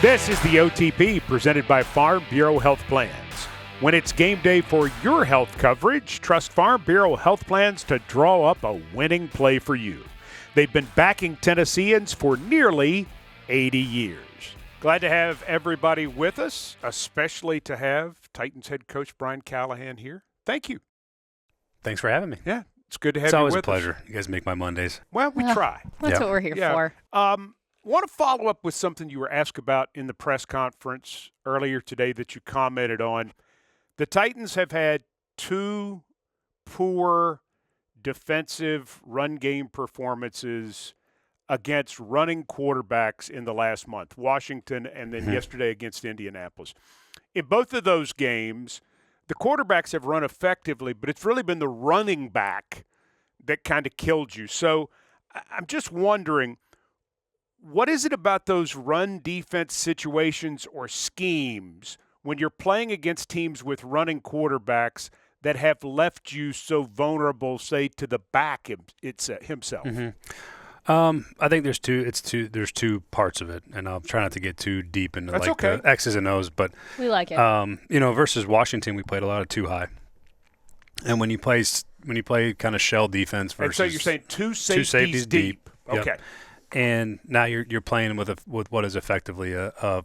This is the OTP presented by Farm Bureau Health Plans. When it's game day for your health coverage, trust Farm Bureau Health Plans to draw up a winning play for you. They've been backing Tennesseans for nearly 80 years. Glad to have everybody with us, especially to have Titans head coach Brian Callahan here. Thank you. Thanks for having me. Yeah, it's good to have It's you always with a pleasure. us. You guys make my Mondays. Well, we try. That's what we're here for. Want to follow up with something you were asked about in the press conference earlier today that you commented on. The Titans have had two poor defensive run game performances against running quarterbacks in the last month, Washington and then yesterday against Indianapolis. In both of those games, the quarterbacks have run effectively, but it's really been the running back that kind of killed you. So I'm just wondering, what is it about those run defense situations or schemes when you're playing against teams with running quarterbacks that have left you so vulnerable, say, to the back himself? I think there's two parts of it, and I'll try not to get too deep into the X's and O's, but we like it. Versus Washington, we played a lot of too high, and when you play kind of shell defense versus, and so you're saying two safeties deep. Okay. Yep. And now you're playing with what is effectively a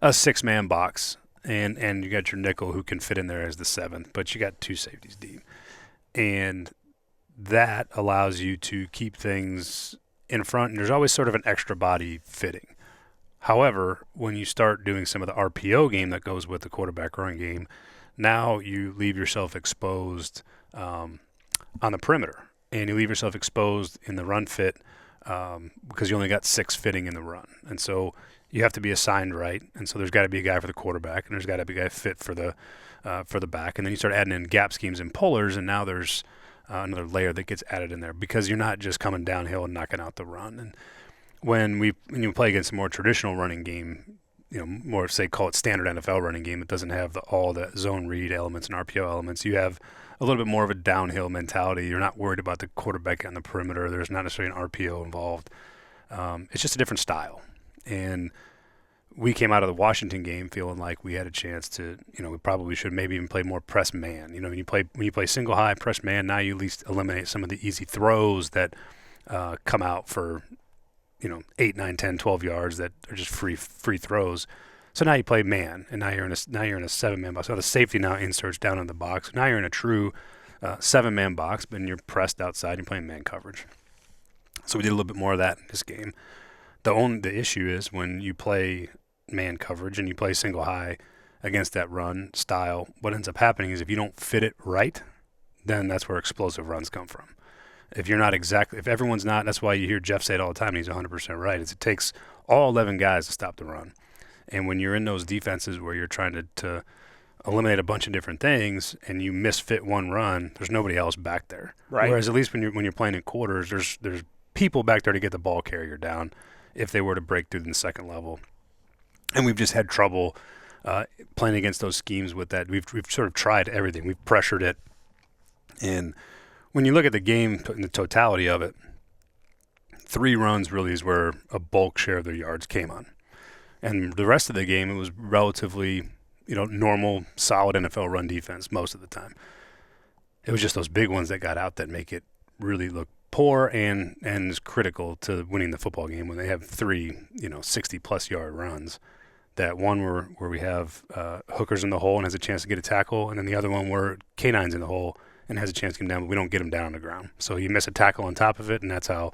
6-man box, and you got your nickel who can fit in there as the seventh, but you got two safeties deep, and that allows you to keep things in front. And there's always sort of an extra body fitting. However, when you start doing some of the RPO game that goes with the quarterback run game, now you leave yourself exposed on the perimeter, and you leave yourself exposed in the run fit. Because you only got 6 fitting in the run. And so you have to be assigned right. And so there's got to be a guy for the quarterback, and there's got to be a guy fit for the back. And then you start adding in gap schemes and pullers, and now there's another layer that gets added in there because you're not just coming downhill and knocking out the run. And when you play against a more traditional running game, more, say, call it standard NFL running game, it doesn't have all the zone read elements and RPO elements. You have a little bit more of a downhill mentality. You're not worried about the quarterback on the perimeter. There's not necessarily an RPO involved. It's just a different style. And we came out of the Washington game feeling like we had a chance to, we probably should maybe even play more press man. When you play single high press man, now you at least eliminate some of the easy throws that come out for 8, 9, 10, 12 yards that are just free throws. So now you play man, and now you're in a 7-man box. So the safety now inserts down in the box. Now you're in a true 7-man box, but you're pressed outside. You're playing man coverage. So we did a little bit more of that in this game. The issue is when you play man coverage and you play single high against that run style, what ends up happening is if you don't fit it right, then that's where explosive runs come from. If everyone's not, that's why you hear Jeff say it all the time, and he's 100% right, is it takes all 11 guys to stop the run. And when you're in those defenses where you're trying to eliminate a bunch of different things and you misfit one run, there's nobody else back there. Right. Whereas at least when you're playing in quarters, there's people back there to get the ball carrier down if they were to break through in the second level. And we've just had trouble playing against those schemes with that. We've sort of tried everything. We've pressured it. And when you look at the game in the totality of it, 3 runs really is where a bulk share of their yards came on. And the rest of the game, it was relatively, normal, solid NFL run defense most of the time. It was just those big ones that got out that make it really look poor and is critical to winning the football game when they have 3, 60-plus yard runs. That one where we have hookers in the hole and has a chance to get a tackle, and then the other one where K9's in the hole and has a chance to get him down, but we don't get him down on the ground. So you miss a tackle on top of it, and that's how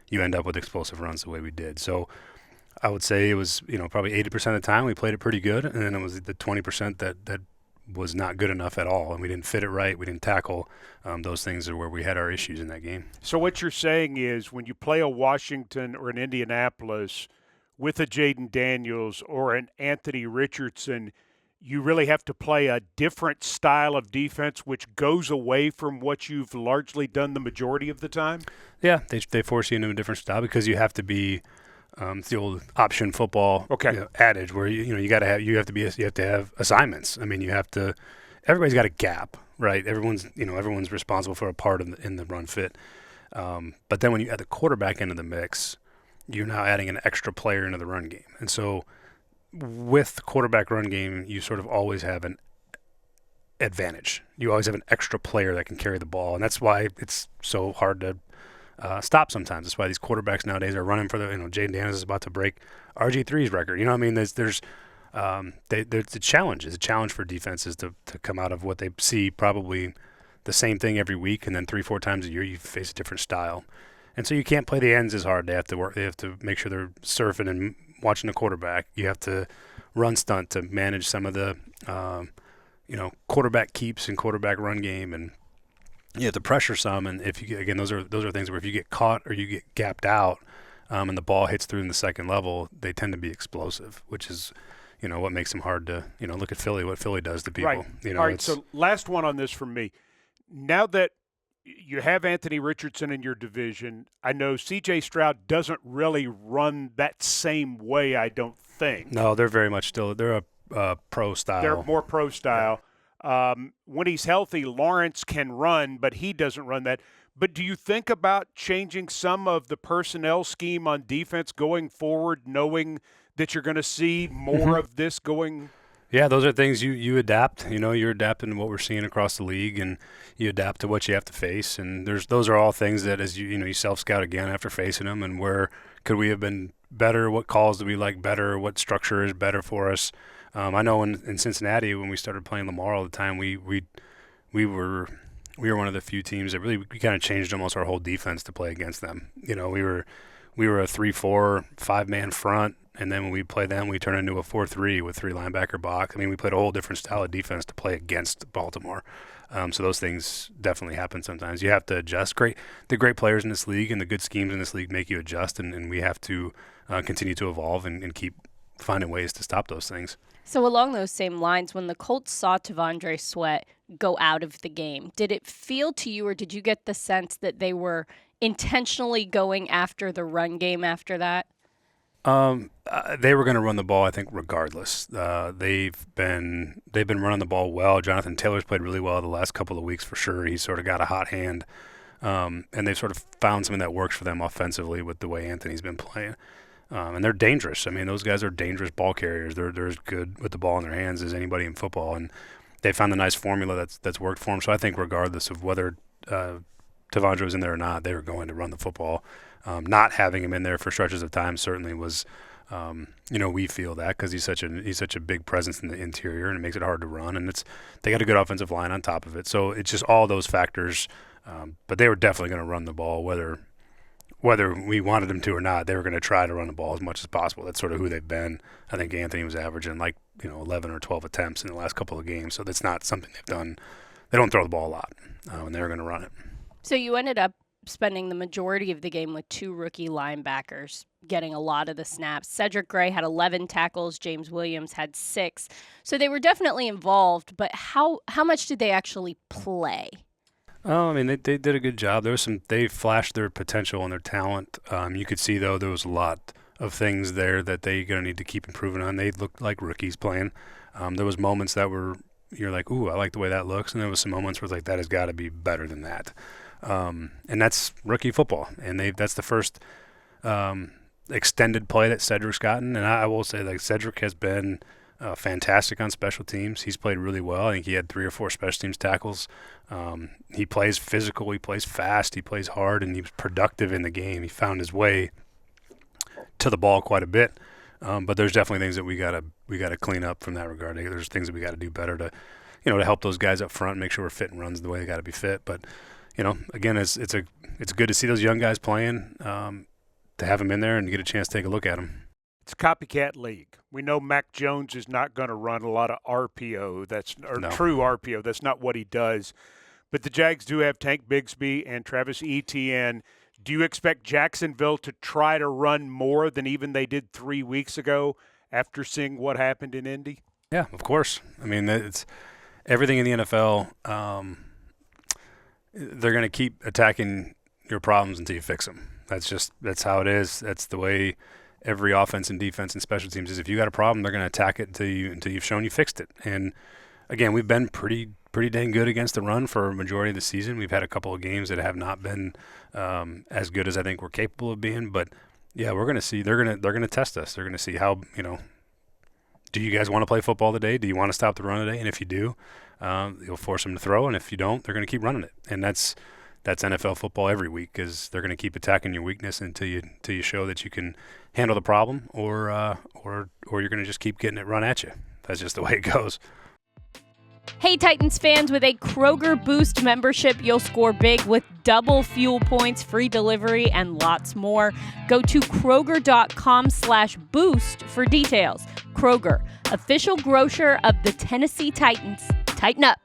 you end up with explosive runs the way we did. So I would say it was, probably 80% of the time we played it pretty good, and then it was the 20% that was not good enough at all, and we didn't fit it right, we didn't tackle. Those things are where we had our issues in that game. So what you're saying is when you play a Washington or an Indianapolis with a Jaden Daniels or an Anthony Richardson, you really have to play a different style of defense which goes away from what you've largely done the majority of the time? Yeah, they force you into a different style because you have to be it's the old option football adage where you have to have assignments. I mean, everybody's got a gap, right? Everyone's responsible for a part in the run fit. But then when you add the quarterback into the mix, you're now adding an extra player into the run game. And so with the quarterback run game, you sort of always have an advantage. You always have an extra player that can carry the ball, and that's why it's so hard to stop sometimes. That's why these quarterbacks nowadays are running for the, Jaden Daniels is about to break RG3's record. You know what I mean? There's a challenge. It's a challenge for defenses to come out of what they see probably the same thing every week, and then 3-4 times a year you face a different style. And so you can't play the ends as hard. They have to work. They have to make sure they're surfing and watching the quarterback. You have to run stunt to manage some of the, quarterback keeps and quarterback run game, and you have to pressure some. And if you again, those are things where if you get caught or you get gapped out, and the ball hits through in the second level, they tend to be explosive, which is, what makes them hard to, look at Philly, what Philly does to people. Right. All right. So last one on this from me. Now that you have Anthony Richardson in your division, I know C.J. Stroud doesn't really run that same way, I don't think. No, they're very much still – they're a pro style. They're more pro style. Yeah. When he's healthy, Lawrence can run, but he doesn't run that. But do you think about changing some of the personnel scheme on defense going forward, knowing that you're going to see more of this going – Yeah, those are things you adapt. You're adapting to what we're seeing across the league, and you adapt to what you have to face. And those are all things that as you self-scout again after facing them, and where could we have been better? What calls do we like better? What structure is better for us? I know in Cincinnati when we started playing Lamar all the time, we were one of the few teams that really we kind of changed almost our whole defense to play against them. We were a 3-4 5-man front. And then when we play them, we turn into a 4-3 with 3 linebacker box. I mean, we played a whole different style of defense to play against Baltimore. So those things definitely happen sometimes. You have to adjust. The great players in this league and the good schemes in this league make you adjust, and we have to continue to evolve and keep finding ways to stop those things. So along those same lines, when the Colts saw T'Vondre Sweat go out of the game, did it feel to you, or did you get the sense that they were intentionally going after the run game after that? They were going to run the ball, I think, regardless. They've been running the ball well. Jonathan Taylor's played really well the last couple of weeks for sure. He's sort of got a hot hand, and they've sort of found something that works for them offensively with the way Anthony's been playing. And they're dangerous. I mean, those guys are dangerous ball carriers. They're as good with the ball in their hands as anybody in football, and they found a nice formula that's worked for them. So I think regardless of whether T'Vondre was in there or not, they were going to run the football. Not having him in there for stretches of time certainly was, we feel that because he's such a big presence in the interior, and it makes it hard to run. And they got a good offensive line on top of it, so it's just all those factors. But they were definitely going to run the ball, whether we wanted them to or not. They were going to try to run the ball as much as possible. That's sort of who they've been. I think Anthony was averaging 11 or 12 attempts in the last couple of games, so that's not something they've done. They don't throw the ball a lot, and they were going to run it. So you ended up spending the majority of the game with 2 rookie linebackers getting a lot of the snaps. Cedric Gray had 11 tackles. James Williams had 6. So they were definitely involved, but how much did they actually play? Oh, I mean, they did a good job. They flashed their potential and their talent. You could see, though, there was a lot of things there that they're going to need to keep improving on. They looked like rookies playing. There was moments that you're like, ooh, I like the way that looks. And there was some moments where it's like, that has got to be better than that. And that's rookie football. And that's the first extended play that Cedric's gotten. And I will say, Cedric has been fantastic on special teams. He's played really well. I think he had 3 or 4 special teams tackles. He plays physical. He plays fast. He plays hard. And he was productive in the game. He found his way to the ball quite a bit. But there's definitely things that we gotta clean up from that regard. There's things that we got to do better to help those guys up front, make sure we're fitting runs the way they got to be fit. But again, it's good to see those young guys playing, to have them in there and get a chance to take a look at them. It's a copycat league. We know Mac Jones is not going to run a lot of RPO. True RPO. That's not what he does. But the Jags do have Tank Bigsby and Travis Etienne. Do you expect Jacksonville to try to run more than even they did 3 weeks ago after seeing what happened in Indy? Yeah, of course. I mean, it's everything in the NFL. They're going to keep attacking your problems until you fix them. That's how it is. That's the way every offense and defense and special teams is. If you got a problem, they're going to attack it until you've shown you fixed it. And again, we've been pretty dang good against the run for a majority of the season. We've had a couple of games that have not been as good as I think we're capable of being. But yeah, we're going to see. They're going to test us. They're going to see how do you guys want to play football today? Do you want to stop the run today? And if you do, you'll force them to throw. And if you don't, they're going to keep running it. And that's NFL football every week, is they're going to keep attacking your weakness until you show that you can handle the problem, or you're going to just keep getting it run at you. That's just the way it goes. Hey, Titans fans, with a Kroger Boost membership, you'll score big with double fuel points, free delivery, and lots more. Go to Kroger.com/boost for details. Kroger, official grocer of the Tennessee Titans. Tighten up.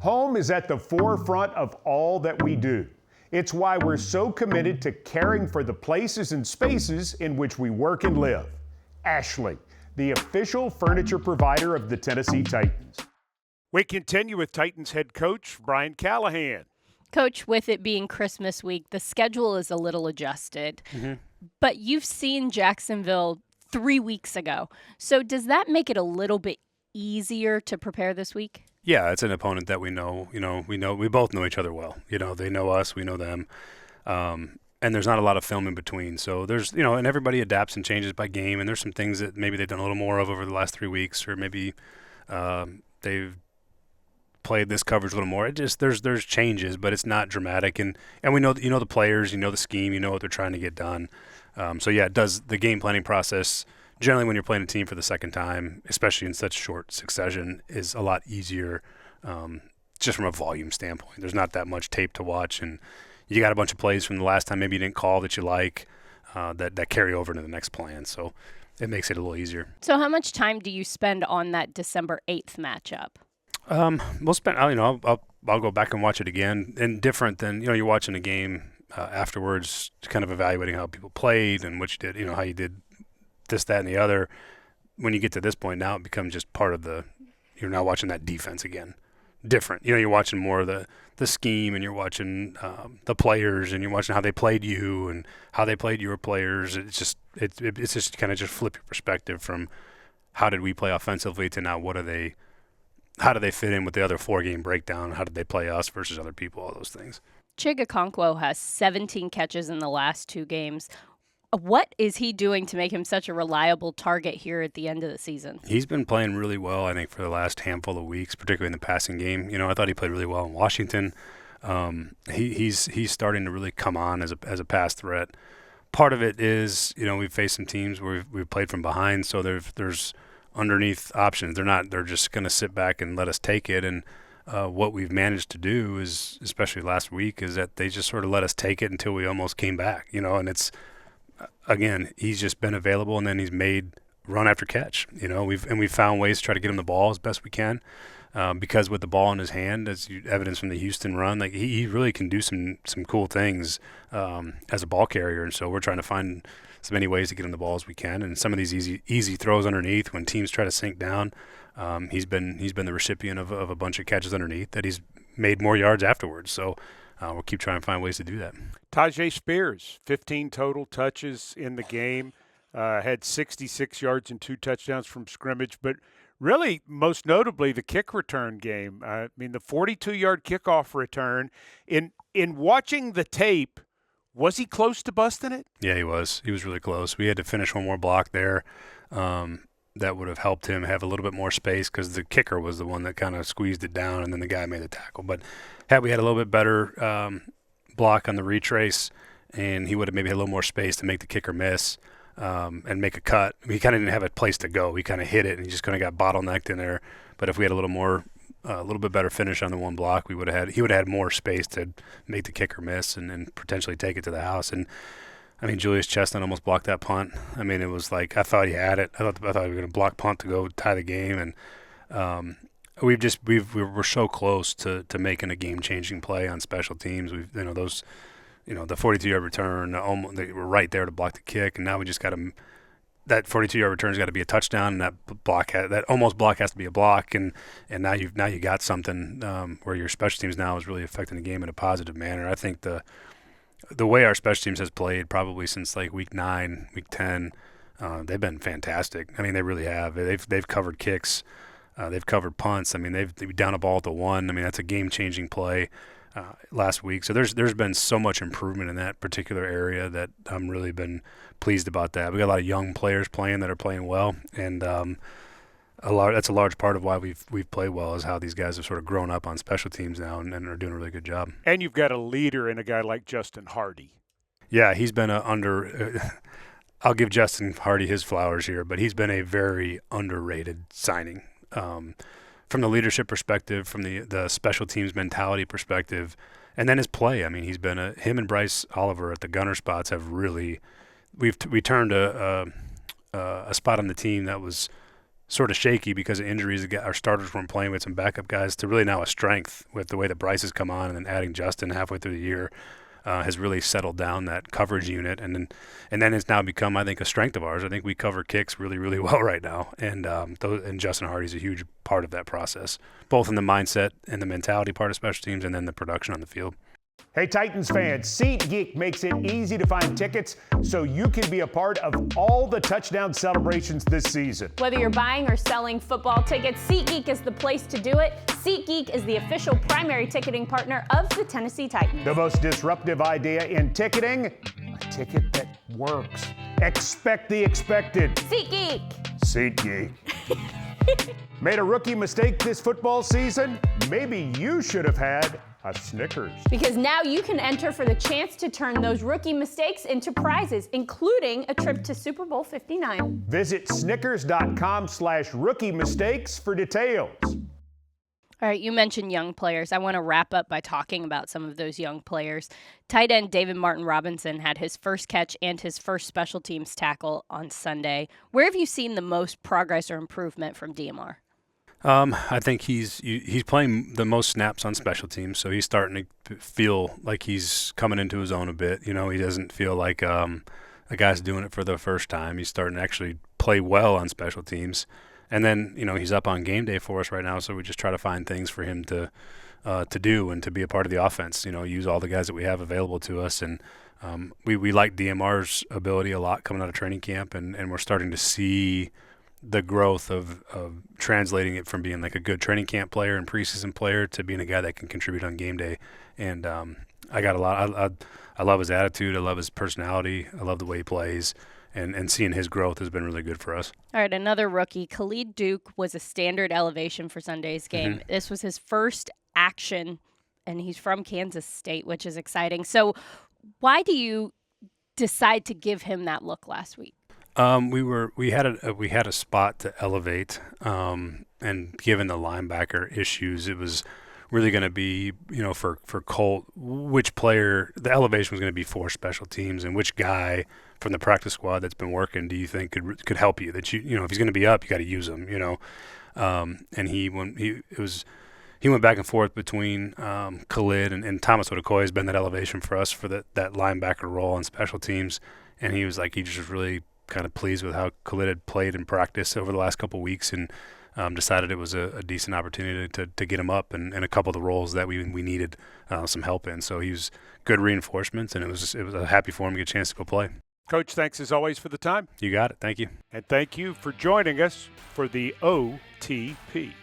Home is at the forefront of all that we do. It's why we're so committed to caring for the places and spaces in which we work and live. Ashley, the official furniture provider of the Tennessee Titans. We continue with Titans head coach Brian Callahan. Coach, with it being Christmas week, the schedule is a little adjusted. But you've seen Jacksonville 3 weeks ago. So does that make it a little bit easier to prepare this week? Yeah, it's an opponent that we know. We both know each other well. They know us, we know them. And there's not a lot of film in between. So there's, and everybody adapts and changes by game. And there's some things that maybe they've done a little more of over the last 3 weeks, or maybe they've played this coverage a little more. It just there's changes, but it's not dramatic. And we know the players, the scheme, what they're trying to get done. So yeah, it does the game planning process. Generally, when you're playing a team for the second time, especially in such short succession, is a lot easier just from a volume standpoint. There's not that much tape to watch, and you got a bunch of plays from the last time maybe you didn't call that you like that carry over into the next plan. So it makes it a little easier. So how much time do you spend on that December 8th matchup? We'll spend, I'll go back and watch it again. And different than, you're watching a game afterwards, kind of evaluating how people played and what you did, how you did this, that, and the other. When you get to this point now, it becomes just part of you're now watching that defense again. Different. You're watching more of the scheme, and you're watching the players, and you're watching how they played you and how they played your players. It's just kind of just flip your perspective from how did we play offensively to now how do they fit in with the other 4-game breakdown? How did they play us versus other people? All those things. Chigakonkwo has 17 catches in the last 2 games. What is he doing to make him such a reliable target here at the end of the season? He's been playing really well, I think, for the last handful of weeks, particularly in the passing game. I thought he played really well in Washington. He's starting to really come on as a pass threat. Part of it is, we've faced some teams where we've played from behind, so there's underneath options. They're just going to sit back and let us take it. And what we've managed to do is, especially last week, is that they just sort of let us take it until we almost came back, and it's, again, he's just been available, and then he's made run after catch. We've found ways to try to get him the ball as best we can, because with the ball in his hand, as evidence from the Houston run, like he really can do some cool things as a ball carrier. And so we're trying to find as many ways to get him the ball as we can. And some of these easy throws underneath when teams try to sink down, he's been the recipient of a bunch of catches underneath that he's made more yards afterwards. So we'll keep trying to find ways to do that. Tajay Spears, 15 total touches in the game, had 66 yards and 2 touchdowns from scrimmage. But really, most notably, the kick return game. The 42-yard kickoff return. In watching the tape, was he close to busting it? Yeah, he was. He was really close. We had to finish one more block there. That would have helped him have a little bit more space, because the kicker was the one that kind of squeezed it down, and then the guy made the tackle. But had we had a little bit better block on the retrace, and he would have maybe had a little more space to make the kicker miss and make a cut. He kind of didn't have a place to go. He kind of hit it, and he just kind of got bottlenecked in there. But if we had a little bit better finish on the one block, he would have had more space to make the kicker miss and potentially take it to the house. And Julius Chestnut almost blocked that punt. It was like, I thought he had it. I thought we were going to block punt to go tie the game. And we're so close to making a game-changing play on special teams. The 42-yard return, they were right there to block the kick, and now we just got to. That 42-yard return's got to be a touchdown, and that almost block has to be a block, and now you got something where your special teams now is really affecting the game in a positive manner. I think the way our special teams has played probably since like week 9, week 10, they've been fantastic. They really have. They've covered kicks, they've covered punts. They've down a ball at the 1. That's a game-changing play last week. So there's been so much improvement in that particular area that I'm really been pleased about that. We got a lot of young players playing that are playing well, and that's a large part of why we've played well, is how these guys have sort of grown up on special teams now and are doing a really good job. And you've got a leader in a guy like Justin Hardy. Yeah, he's been I'll give Justin Hardy his flowers here, but he's been a very underrated signing. From the leadership perspective, from the special teams mentality perspective, and then his play. I mean, he's been him and Bryce Oliver at the gunner spots have really we turned a spot on the team that was sort of shaky because of injuries. Our starters weren't playing with some backup guys to really now a strength with the way that Bryce has come on, and then adding Justin halfway through the year has really settled down that coverage unit, and then it's now become, I think, a strength of ours. I think we cover kicks really, really well right now, and Justin Hardy's a huge part of that process, both in the mindset and the mentality part of special teams, and then the production on the field. Hey, Titans fans, SeatGeek makes it easy to find tickets so you can be a part of all the touchdown celebrations this season. Whether you're buying or selling football tickets, SeatGeek is the place to do it. SeatGeek is the official primary ticketing partner of the Tennessee Titans. The most disruptive idea in ticketing, a ticket that works. Expect the expected. SeatGeek. SeatGeek. Made a rookie mistake this football season? Maybe you should have had a Snickers. Because now you can enter for the chance to turn those rookie mistakes into prizes, including a trip to Super Bowl 59. Visit snickers.com/rookie mistakes for details. All right, you mentioned young players. I want to wrap up by talking about some of those young players. Tight end David Martin Robinson had his first catch and his first special teams tackle on Sunday. Where have you seen the most progress or improvement from DMR? I think he's playing the most snaps on special teams, so he's starting to feel like he's coming into his own a bit. You know, he doesn't feel like a guy's doing it for the first time. He's starting to actually play well on special teams. And then, you know, he's up on game day for us right now, so we just try to find things for him to do and to be a part of the offense. You know, use all the guys that we have available to us. And we like DMR's ability a lot coming out of training camp, and we're starting to see the growth of translating it from being like a good training camp player and preseason player to being a guy that can contribute on game day. And I got a lot. I love his attitude. I love his personality. I love the way he plays. And seeing his growth has been really good for us. All right, another rookie, Khalid Duke, was a standard elevation for Sunday's game. Mm-hmm. This was his first action, and he's from Kansas State, which is exciting. So why do you decide to give him that look last week? We had a spot to elevate, and given the linebacker issues, it was really going to be, you know, for Colt, which player the elevation was going to be for special teams, and which guy from the practice squad that's been working do you think could help you? That you know, if he's going to be up, you got to use him, you know. And he went back and forth between Khalid and Thomas Odukoya has been that elevation for us for that linebacker role on special teams, and he was just really kind of pleased with how Khalid had played in practice over the last couple of weeks, and decided it was a decent opportunity to get him up in a couple of the roles that we needed some help in. So he was good reinforcements, and it was a happy for him to get a chance to go play. Coach, thanks as always for the time. You got it. Thank you. And thank you for joining us for the OTP.